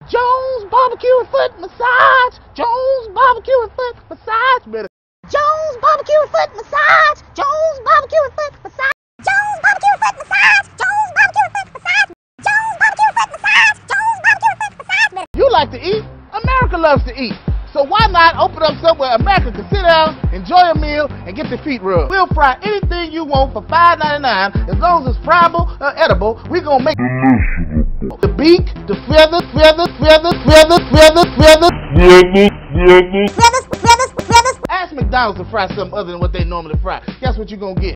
Jones barbecue and foot massage. Jones barbecue and foot massage. Better. Jones barbecue and foot massage. Jones barbecue and foot massage. Jones barbecue and foot massage. Jones barbecue and foot massage. Jones barbecue and foot massage. Jones barbecue and foot massage. You like to eat? America loves to eat. So why not open up somewhere America can sit down, enjoy a meal, and get their feet rubbed? We'll fry anything you want for $5.99 as long as it's friable or edible. We're gonna make the beak, the feathers. Ask McDonald's to fry something other than what they normally fry. Guess what you're gonna get?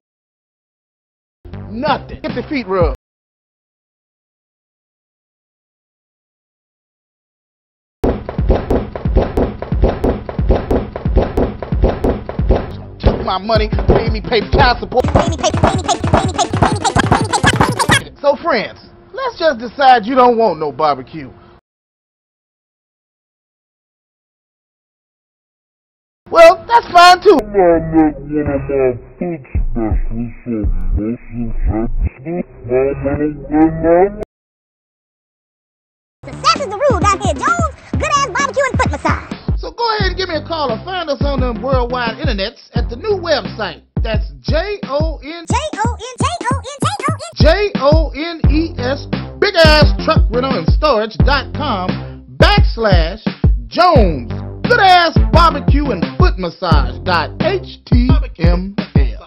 Nothing. Get the feet rubbed. Take my money, pay me child support. So friends, let's just decide you don't want no barbecue. Well, that's fine too. Success is the rule down here, Jones. Good ass barbecue and foot massage. So go ahead and give me a call or find us on the worldwide internets at the new website. That's Jones, big ass truck rental and storage.com/Jones. Good ass barbecue and foot massage.html.